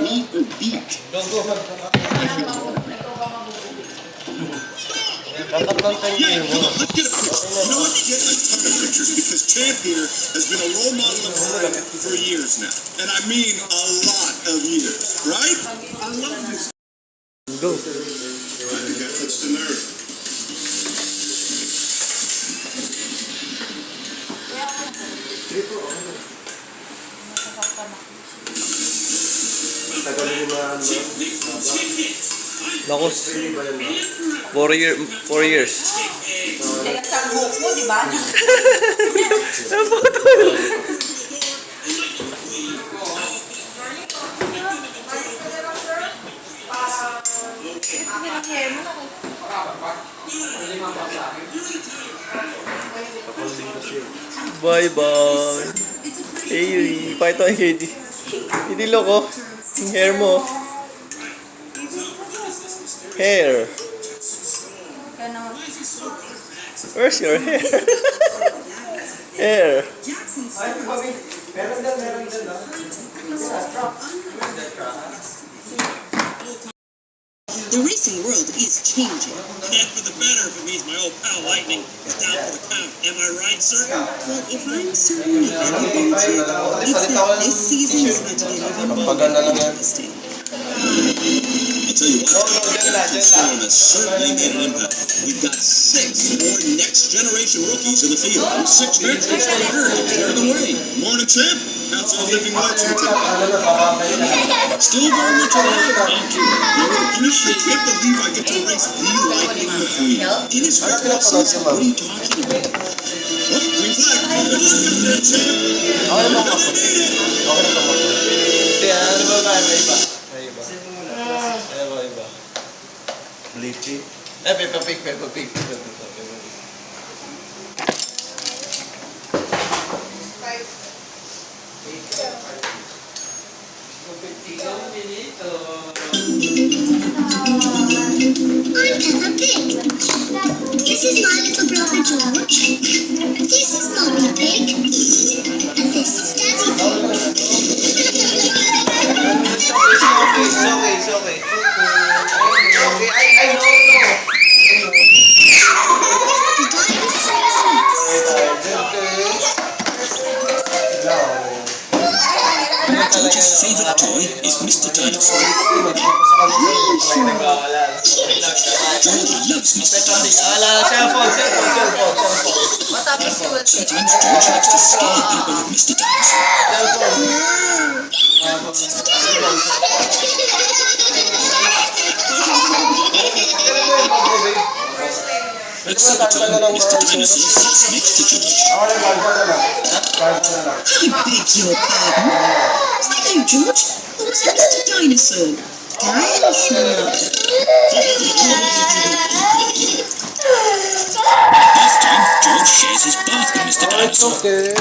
meet or beat? Yeah, let's get a picture. You know what? Get a ton of pictures because Champ here has been a role model of mine for years now. And I mean a lot of years, right? I love this. Go. I think I touched the nerve. Nakos, 4 years. Kaya sa buhok mo, di ba? Naputol. Bye bye. Hey, pakita ko yung KD. Hindi loko. Yung hair mo. Hair. Where's your hair? Hair. The racing world is changing. And for the better if it means my old pal Lightning is down for the count. Am I right, sir? Well, if I'm certain of anything, it's that this season is going to get even more interesting. I'll tell you what, the storm has certainly made an impact. We've got 6 more next-generation rookies in the field. 6 veterans are here to clear the way. Morning, Champ. How's all living legend today? Still very much alive, thank you. I can't believe I get to race the Lightning McQueen. In his football season, what are you talking about? Oh, green flag. Good luck out there, Champ. Bleachy. Peppa Pig. I'm Peppa Pig. This is my little brother George. This is Mommy Pig. And this is Daddy Pig. It's okay. I know. The dinosaurs. George's favorite toy is Mr. Dinosaur. George loves Mr. Dinosaur. Sometimes George likes to scare people with Mr. Dinosaur. At supper time, Mr. Dinosaur sits next to George. I beg your pardon. Was that you, George? Or was it Mr. Dinosaur? Dinosaur. This time, George shares his bath with Mr. Dinosaur. Good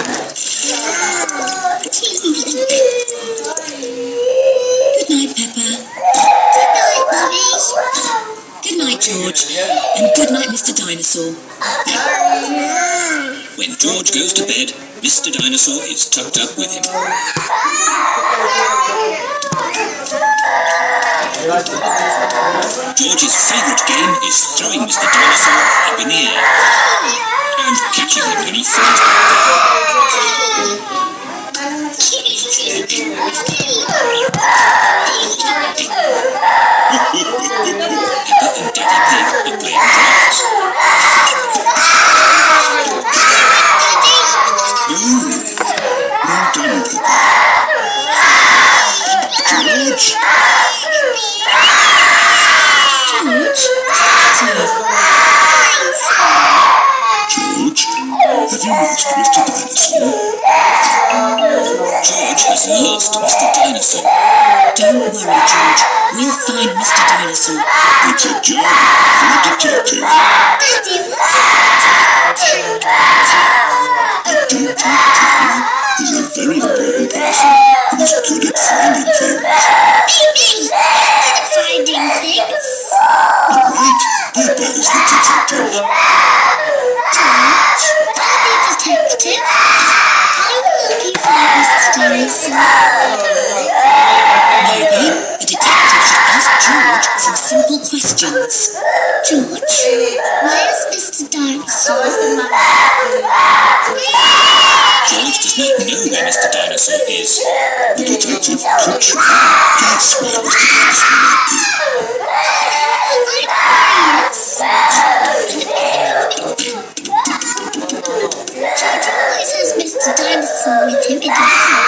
night, Peppa. Good night, Mommy. Good night, George. And good night, Mr. Dinosaur. When George goes to bed, Mr. Dinosaur is tucked up with him. George's favorite game is throwing Mr. Dinosaur up in the air and catching him when he falls. Peppa and Daddy Pig are playing drafts. Well done, Peppa. George? George, have you lost Mr. Dinosaur? George has lost Mr. Dinosaur. Don't worry, George. We'll find Mr. Dinosaur. It's a job for a detective. Daddy, what is A detective is a very important person who's good at finding things. Me! I'm good at finding things. Right, Peppa is the detective. George, Daddy Detective. I will help you find Mr. Dinosaur. No, time, the detective should ask George some simple questions. George, why is Mr. Dinosaur? George does not know where Mr. Dinosaur is. The detective could try. Guess where Mr. Dinosaur might be. George always has Mr. Dinosaur with him in the bath.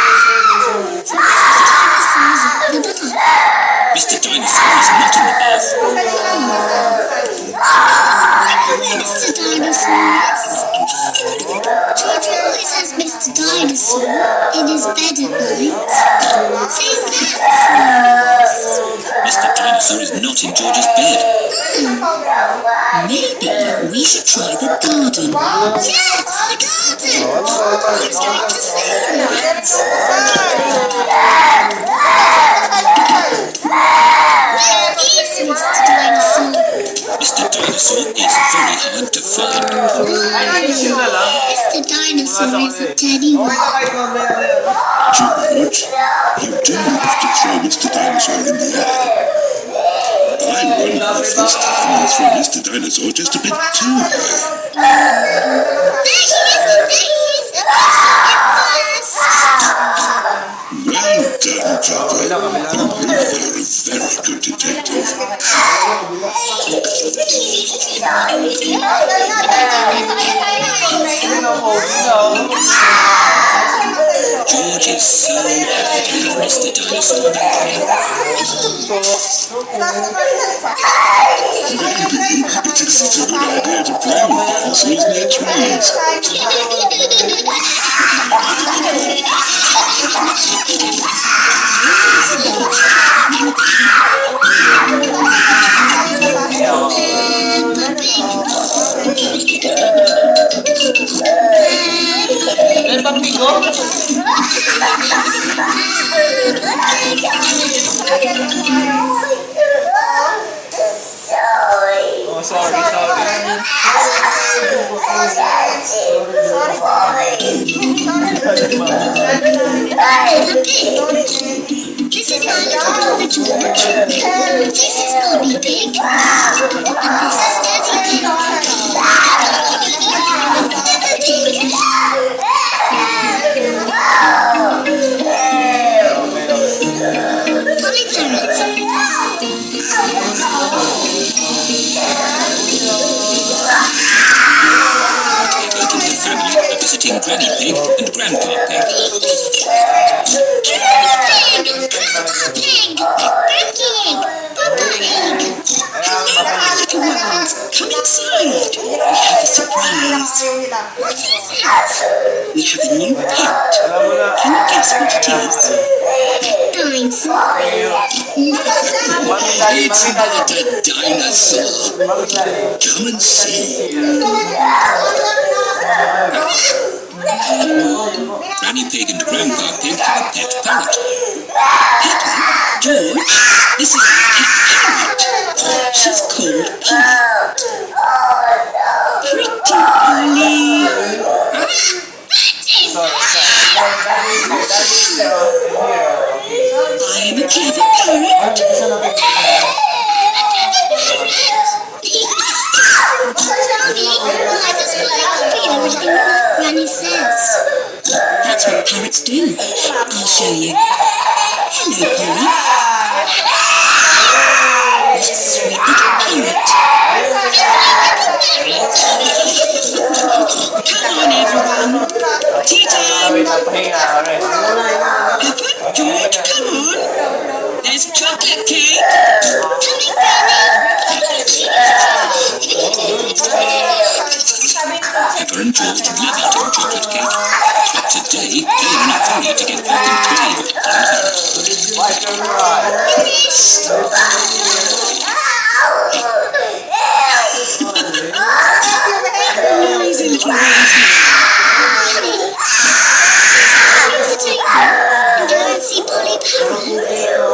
So Mr. Dinosaur's in the bath. Mr. Dinosaur is not in the bath. Mr. Dinosaur is. George always has Mr. Dinosaur in his bed at night. Say that for us. Mr. Dinosaur is not in George's bed. Maybe we should try the garden. Yes, the garden! I was going to say that. Where is Mr. Dinosaur? Mr. Dinosaur is very hard to find. Mr. Dinosaur isn't anywhere. George, you do have to throw Mr. Dinosaur in the air. I wonder if this time you'll throw Mr. Dinosaur just a bit too high. There he is! There he is! I saw him first! Well done, Chopper. You really are a very good detective. George is so happy to have Mr. Dinosaur back. Maybe it's a good idea to play with dinosaurs near trees. Oh, sorry. This is my little brother George. This is Mommy Pig. And this is Daddy Pig. Polly Parrot. Taking the family are visiting Granny Pig and Grandpa Pig. Grandpa Pig! Grandpa Pig! Grandpa Egg! Papa Egg! Come in, my little ones. Come inside. We have a surprise. What is it? We have a new pet. Can you guess what it is? Dinosaur. It's not a dinosaur. Come and see. Granny Pig and Grandpa Pig have a pet parrot. Peppa, George, this is our pet parrot. She's called Polly. Pretty Polly. I am a clever parrot. Mommy, I just feel like copying everything Granny says. That's what parrots do. I'll show you. Hello, Polly. What a sweet little parrot. Come on, everyone. Tea time. Peppa, George, come on. There's chocolate cake. Coming, Granny. Peppa and George love eating chocolate cake. But today, they are in a hurry to get back and play with Polly Parrot. Noisy little ones. See Polly Parrot.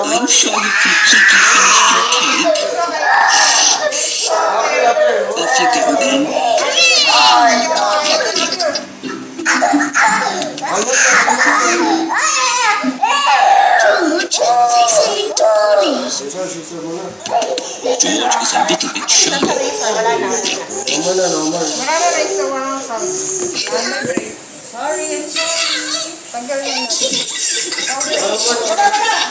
I'm sure you've completely finished your cake. Off you go then. George, say something to George is a little bit shy. Wala na. Normal. Wala na rin sa walang sorry. Sorry. Tanggal na. Okay.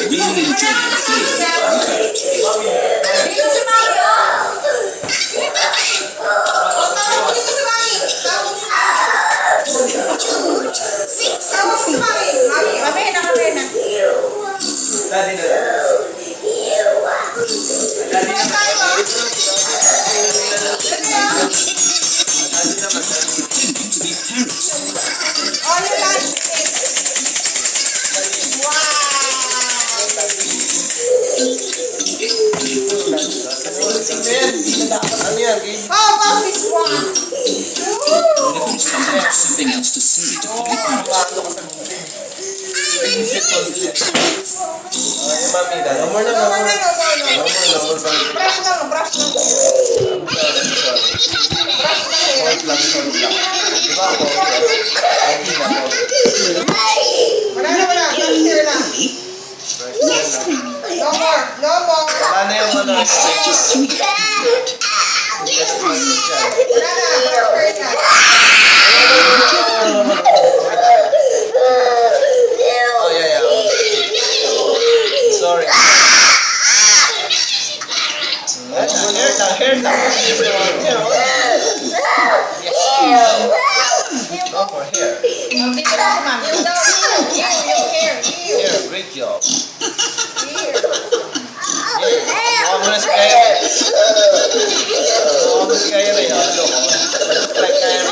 Really enjoy the flavor. Dito si Mario! Dito si Mami! Tawag si Mami! Mami, nakapay na. Daddy na. Pretending to be parrots. All your lunch. Wow! Ano yan? How about this one? Whenever somebody has something else to say to play parrots. Ay, mami, no more na. No, no, no, no, no. No more. Brush lang, brush lang. Hold lang. Di ba ako? Okay na ako. Wala. Brush here lang. No more. Wala na yung ano. Wala na, brush here lang. Oh, yeah. Sorry. Hair lang. No more hair. Dito lang si Mami. Here. Hair, great job. Mukha mo na si Kyrie. Mukha mo si Kyrie. Look. Looks like Kyrie.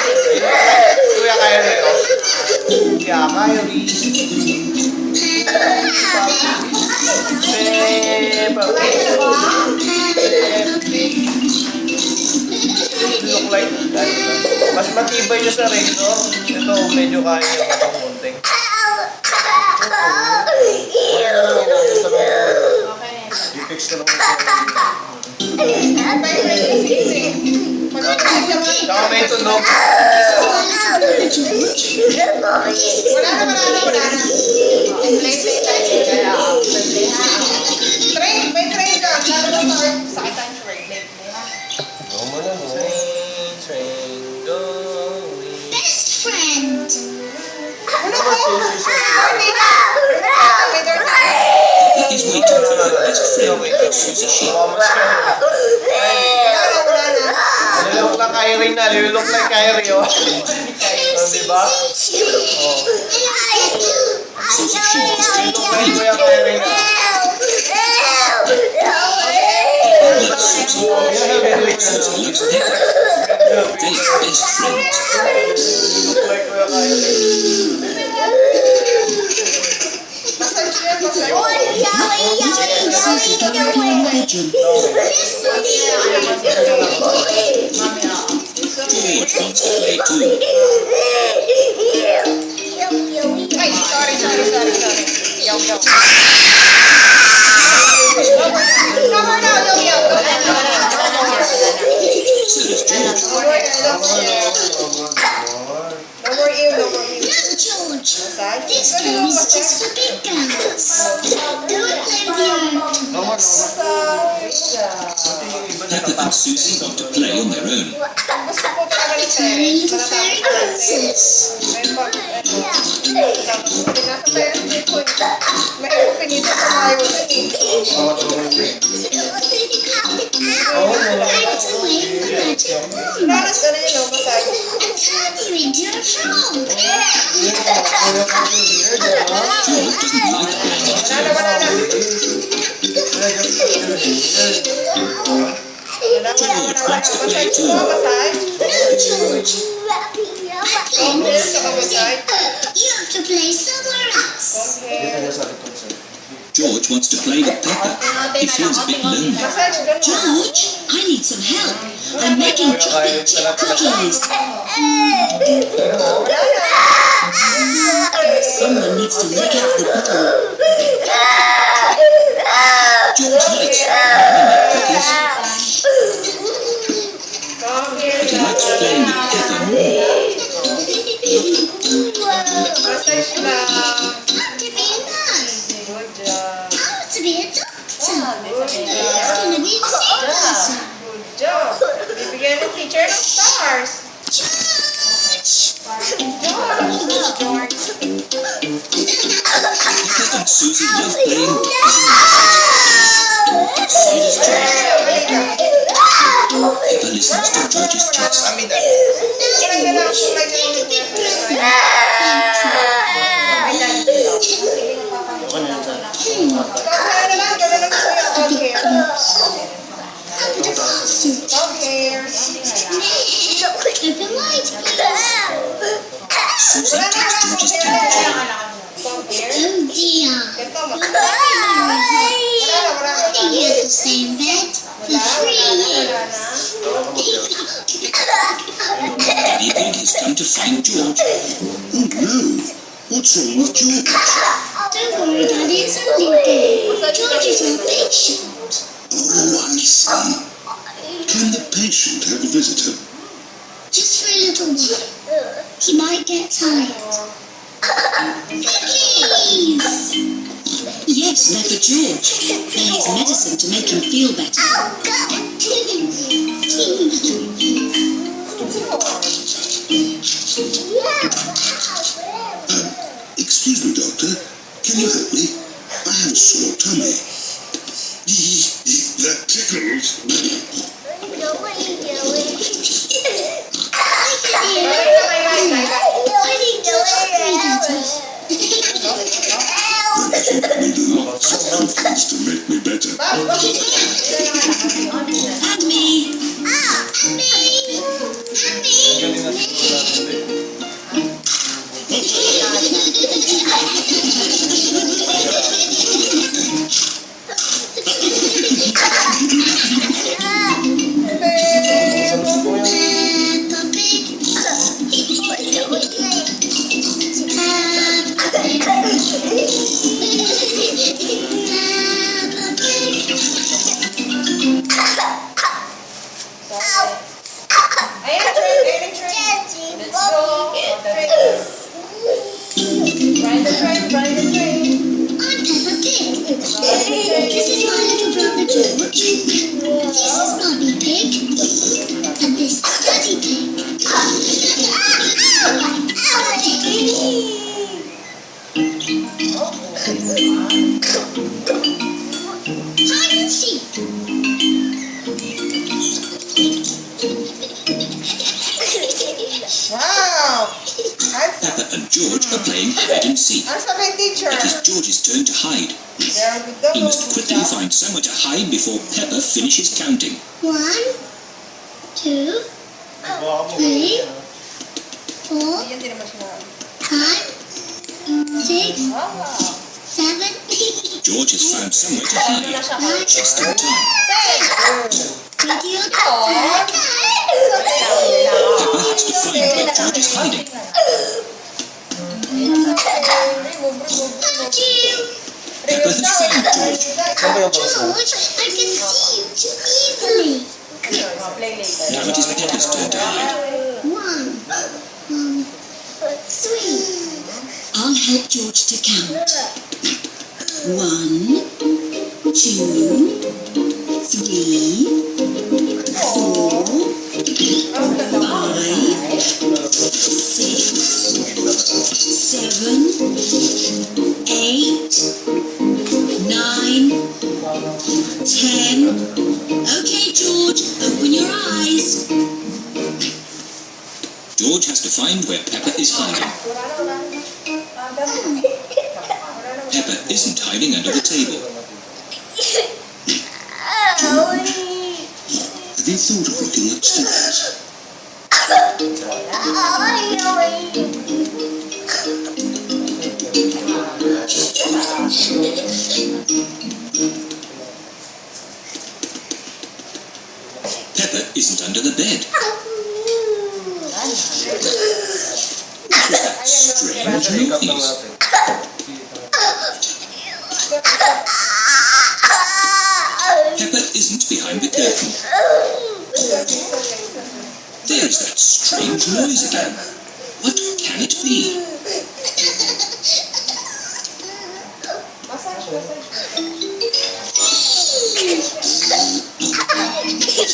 Kuya Kyrie, oh. Kuya Kyrie. Look like mas matibay niya sa razor. Ito, medyo kaya niya pa itong munting. I-fix na lang Saka may tunog. Wala na. Play tayo. May train ka. Lalo na sakit ang train. Train going. Best friend. Ano ko? He's waiting for her best friend. Wala na. Nilulok lang Kyrie na. Nilulok lang Kyrie, oh. Diba? Nilulok lang Kuya Kyrie na. They are best friends. Nilulok lang Kuya Kyrie. Massage yan, massage. George wants to play too. Ay, sorry. Yo. No more now, yo. So does George. No more ew. No, George. Massage. This game is just for big girls. Don't play with your Peppa and Susie want to play on their own. Gusto ko talaga ni tiny Terry. little fairy princess. May pinito sa tayo. It's a way of magic wand. Lalas ka na yun, massage. A tiny redeemer frog. George doesn't like playing Wala na. George wants to play Massage. too. George, Okay, saka massage. you have to play somewhere else. George wants to play with Peppa. He feels a bit lonely. Massage, ganun. George, I need some help. I'm making chocolate chip cookies. Someone needs to lick out the bowl. George likes homemade cookies. Massage lang. To be a nurse. Good job. I want to be a doctor. Good It's job. gonna be the same person. Good job. Bibigyan ng teacher ng stars. George. Peppa and Susie love playing Susie's chest. Peppa listens to George's chest. Mami, dad. Ilan na lang kulay na ulit mo Ikaw na lang, gawin lang gusto yung dog hair. I'll be the costume. Dog hair. Open wide, Susie takes George's temperature. Dog hair. Oh dear. Ito, Wala wala. They use the same bed for 3 years. Daddy Pig has come to find George. Oh no! What's wrong with George? Don't worry, Daddy, it's only a day. George is our patient. Oh, I see. Can the patient have a visitor? Just for a little while. He might get tired. Cookies! Yes, they're for George. They're his medicine to make him feel better. Oh, God! Excuse me, doctor. Can you help me? I have a sore tummy. That tickles. Need lots of cookies to make me better. And me. Galing na siguro natin. Ayan, train. Let's go. Ride the train. I'm Peppa Pig. This is my little brother George. This is Mummy Pig. And this is Daddy Pig. Hide and seek. Wow. Peppa and George are playing hide and seek. Ano sabi ng teacher? It is George's turn to hide. Very good daw. He must quickly find somewhere to hide before Peppa finishes counting. 1, 2, Baka mo. 3, 4, Yan din naman siya. 5, 6, Wow. 7, George has found somewhere to hide. 9, Just in time. video. Peppa has to find where George is hiding. Remove. Peppa has found George. Saan ba yung boss mo? George, I can see you too easily. Play later. Now it is Peppa's turn to hide. 1, 3. I'll help George to count. 1, 2, 3, 4, 5, 6, 7, 8, 9, 10. Okay, George, open your eyes. George has to find where Peppa is hiding. Peppa isn't hiding under the table. Have you thought of looking upstairs? Peppa isn't under the bed. What was that strange Check up lang noise? natin. Peppa isn't behind the curtain. There is that strange noise again. What can it be?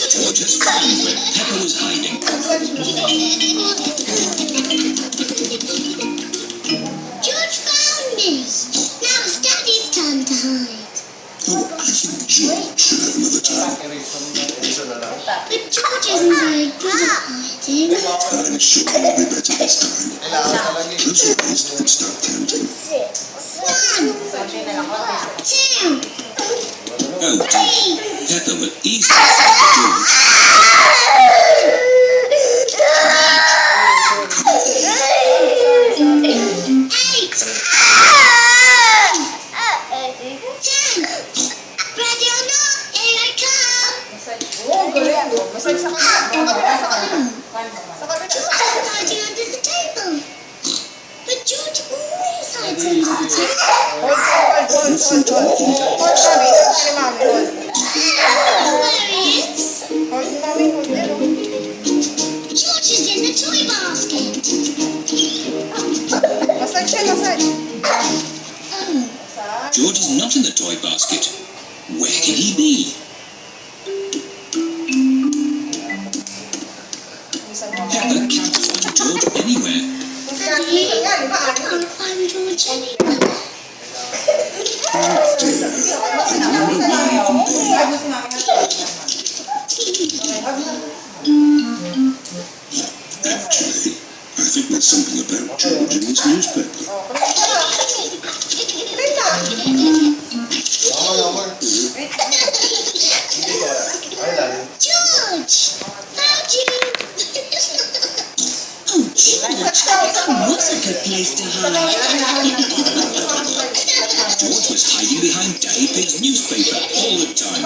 George has found where Peppa was hiding. George found me. Now it's Daddy's time to hide. Oh, I think George should have another time. But George isn't very good at hiding. I'm sure it'll be better this time. Close your eyes and start counting. 1, 2, Oh dear, Peppa will easily find George. Ready or not, here I come. Oh, galing. Massage sa kabila. Hiding under the table. But George always hides under the table. Hold kami. Hold ni Mami. Hold. There he is. Hold ni Mami. Hold. George is in the toy basket. Massage siya, massage. George is not in the toy basket. Where can he be? Peppa can't find George anywhere. Daddy, I can't find George anywhere. Actually, I think there's something about George in this newspaper. George, found you. Oh, George, that was a good place to hide. George was hiding behind Daddy Pig's newspaper all the time.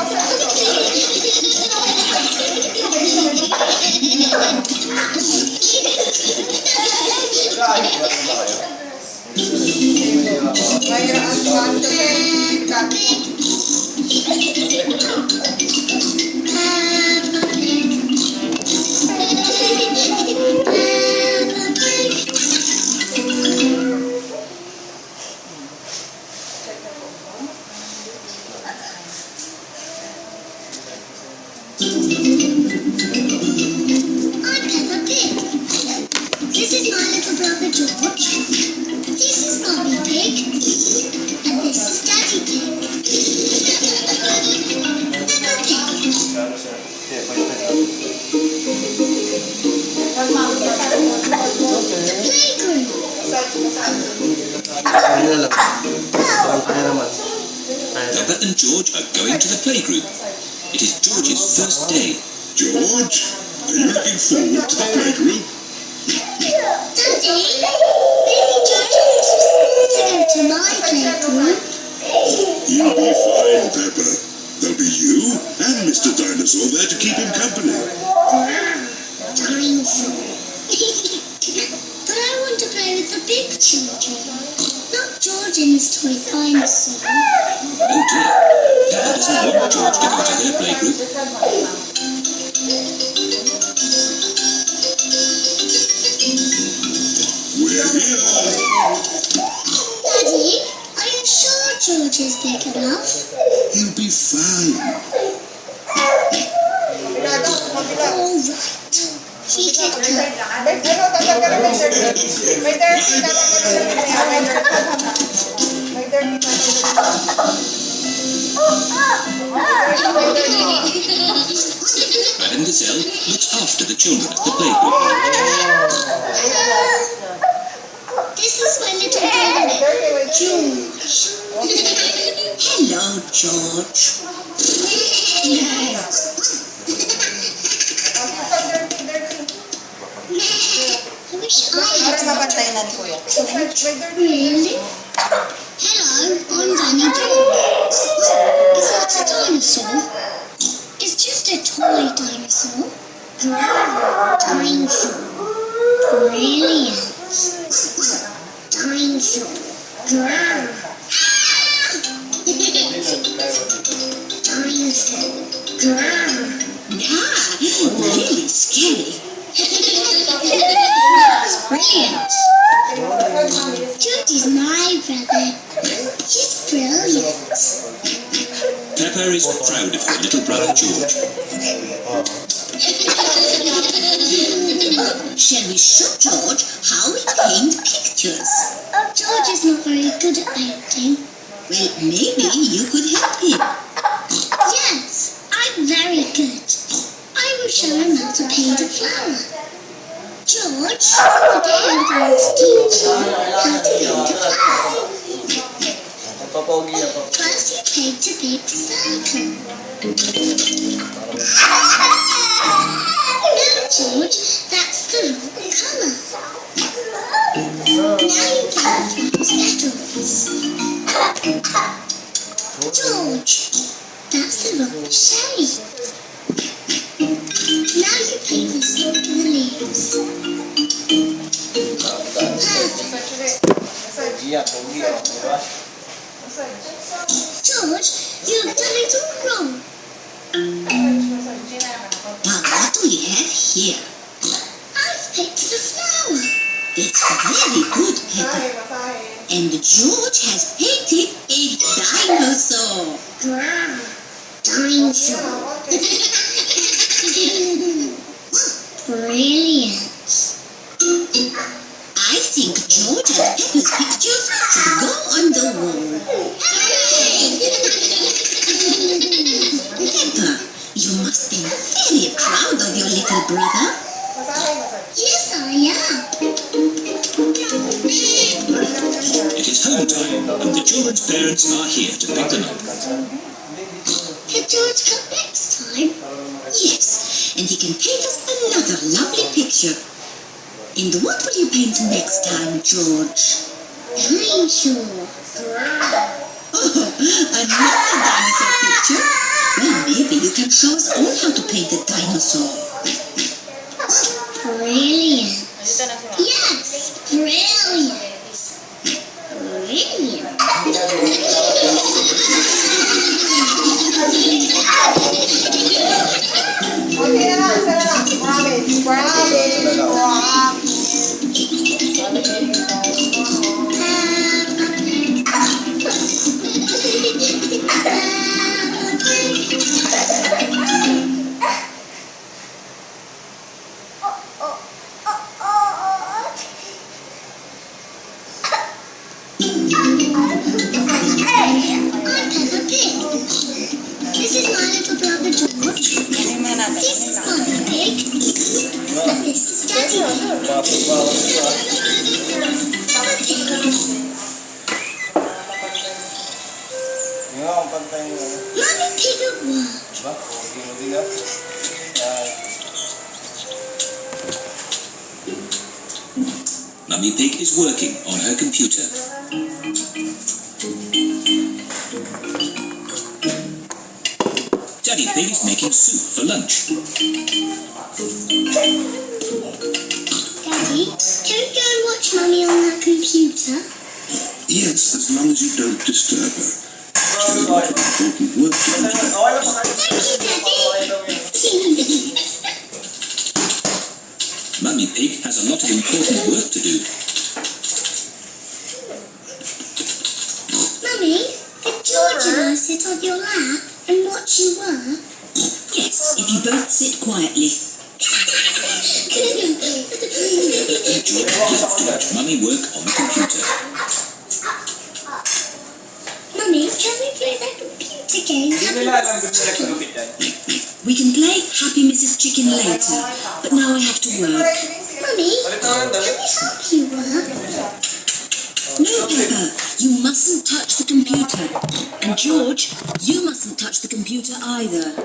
I'm Peppa Pig. This is my little brother George. This is Mommy Pig. And this is Daddy Pig. Peppa Pig. The playgroup. Peppa and George are going to the playgroup. It is George's first day. George, are you looking forward to the playgroup? Daddy, maybe George wants to go to my playgroup. You'll be fine, Peppa. There'll be you and Mr. Dinosaur there to keep him company. Dinosaur. But I want to play with the big children, not George and his toy dinosaur. Oh dear, Peppa doesn't want George to go to their playgroup. We're here. Daddy, are you sure George is big enough? He'll be fine. All right. He can come. Madame Gazelle looks after the children at the playgroup. This is my little brother, George. Hello, George. I wish I had a Really? Hello, I'm Danny George. Is that a dinosaur? It's just a toy dinosaur. Dinosaur. Brilliant. Dinosaur. Dinosaur. Ah, really scary. brilliant. George is my brother. He's brilliant. Peppa is proud of her little brother George. Shall we show George how we paint pictures? George is not very good at painting. Well, maybe you could help him. Yes, I'm very good. I will show him how to paint a flower. George, today I'm going to teach you how to paint a flower. Magpapogi ako. First you paint a big circle. No, George, that's the wrong colour. Now you paint the flower's petals. George, that's the wrong shape. Now you paint the stalk and the leaves. Perfect. Iya, pogi ako, diba? George, you've done it all wrong. Now, what do we have here? I've picked the flower. That's very good, Peppa. And George has painted a dinosaur. Grrr, dinosaur. Brilliant. I think George and Peppa's pictures should go on the wall. Peppa, you must be very proud of your little brother. Yes, I am. It is home time, and the children's parents are here to pick them up. Can George come next time? Yes, and he can paint us another lovely picture. And what will you paint next time, George? Dinosaur. Oh, another dinosaur picture? Well, maybe you can show us all how to paint a dinosaur. Brilliant. Yes, brilliant. Brilliant. Okay na lang, isa na lang. Promise. I'm Peppa Pig. This is my little brother George. This is Mummy Pig. And this is Daddy Pig. Peppa Pig. Yung nga, kung pantay nyo. Mummy Pig at work. Diba? Pogi mo din ah. Yan. Mummy Pig is working on her computer. Daddy Pig is making soup for lunch. Daddy, can we go and watch Mummy on that computer? Yes, as long as you don't disturb her. She has got important work to do. Okay lang pa kayo. Thank you, Daddy. Mummy Pig has a lot of important work to do. Mummy, did George and I sit on your lap and watch you work? Yes, if you both sit quietly. George loves to watch Mummy work on the computer. Mummy, can we play that computer game? Hindi nila alam gusto nila kulupit yan. We can play Happy Mrs. Chicken later, but now I have to work. Mummy, Balik na lang, can dali. we help you work? No, Peppa, you mustn't touch the computer. And George, you mustn't touch the computer either.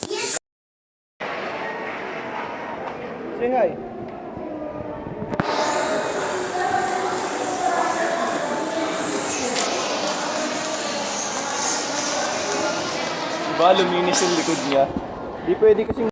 Yes. Say hi. Diba, luminis yung likod niya. Di pwede kasing